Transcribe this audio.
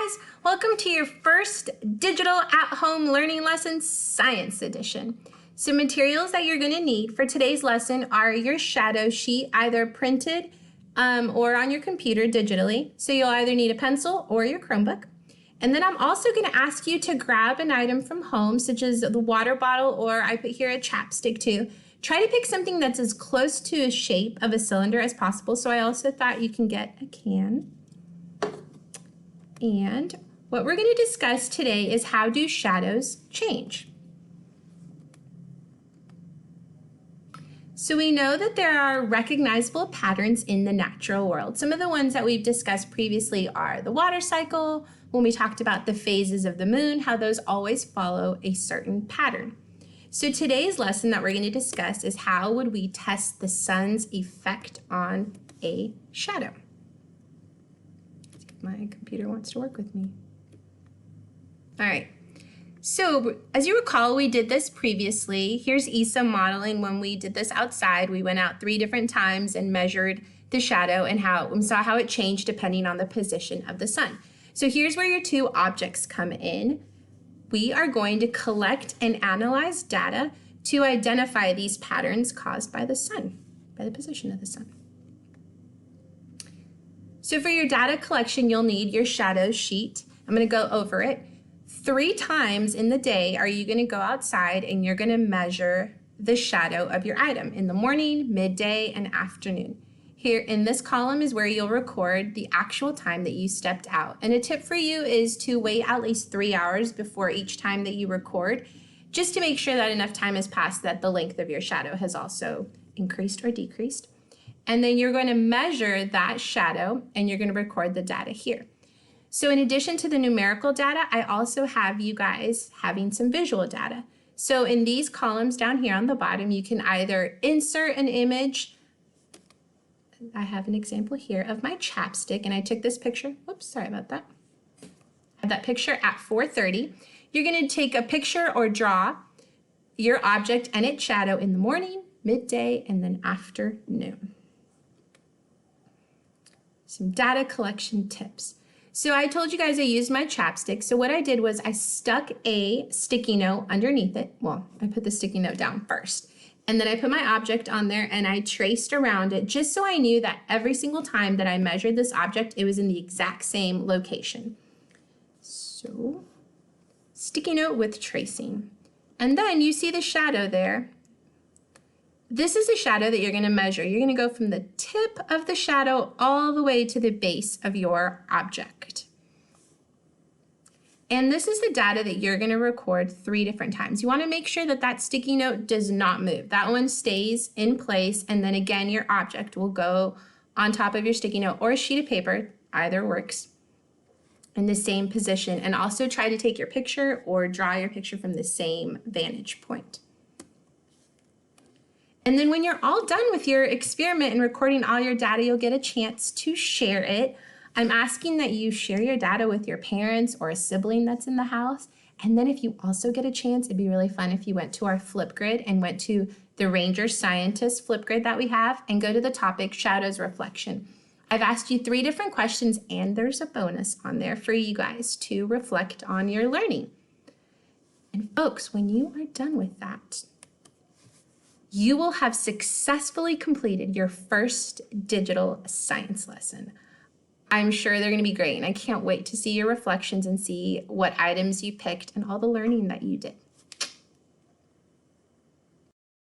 guys, welcome to your first digital at-home learning lesson, Science Edition. Some materials that you're going to need for today's lesson are your shadow sheet, either printed or on your computer digitally. So you'll either need a pencil or your Chromebook. And then I'm also going to ask you to grab an item from home, such as the water bottle, or I put here a chapstick too. Try to pick something that's as close to a shape of a cylinder as possible. So I also thought you can get a can. And what we're going to discuss today is how do shadows change? So we know that there are recognizable patterns in the natural world. Some of the ones that we've discussed previously are the water cycle, when we talked about the phases of the moon, how those always follow a certain pattern. So today's lesson that we're going to discuss is how would we test the sun's effect on a shadow. My computer wants to work with me. All right, so as you recall, we did this previously. Here's Isa modeling when we did this outside. We went out 3 different times and measured the shadow and saw how it changed depending on the position of the sun. So here's where your 2 objects come in. We are going to collect and analyze data to identify these patterns caused by the sun, by the position of the sun. So for your data collection, you'll need your shadow sheet. I'm going to go over it. 3 times in the day are you going to go outside and you're going to measure the shadow of your item in the morning, midday, and afternoon. Here in this column is where you'll record the actual time that you stepped out. And a tip for you is to wait at least 3 hours before each time that you record, just to make sure that enough time has passed that the length of your shadow has also increased or decreased. And then you're going to measure that shadow and you're going to record the data here. So in addition to the numerical data, I also have you guys having some visual data. So in these columns down here on the bottom, you can either insert an image. I have an example here of my chapstick, and I took this picture. Whoops, sorry about that. I have that picture at 4:30. You're going to take a picture or draw your object and its shadow in the morning, midday, and then afternoon. Some data collection tips. So I told you guys I used my chapstick. So what I did was I stuck a sticky note underneath it. Well, I put the sticky note down first. And then I put my object on there and I traced around it just so I knew that every single time that I measured this object, it was in the exact same location. So, sticky note with tracing. And then you see the shadow there. This is the shadow that you're going to measure. You're going to go from the tip of the shadow all the way to the base of your object. And this is the data that you're going to record 3 different times. You want to make sure that that sticky note does not move. That one stays in place, and then again, your object will go on top of your sticky note or a sheet of paper, either works, in the same position. And also try to take your picture or draw your picture from the same vantage point. And then when you're all done with your experiment and recording all your data, you'll get a chance to share it. I'm asking that you share your data with your parents or a sibling that's in the house. And then if you also get a chance, it'd be really fun if you went to our Flipgrid and went to the Ranger Scientist Flipgrid that we have and go to the topic Shadows Reflection. I've asked you 3 different questions and there's a bonus on there for you guys to reflect on your learning. And folks, when you are done with that, you will have successfully completed your first digital science lesson. I'm sure they're going to be great, and I can't wait to see your reflections and see what items you picked and all the learning that you did.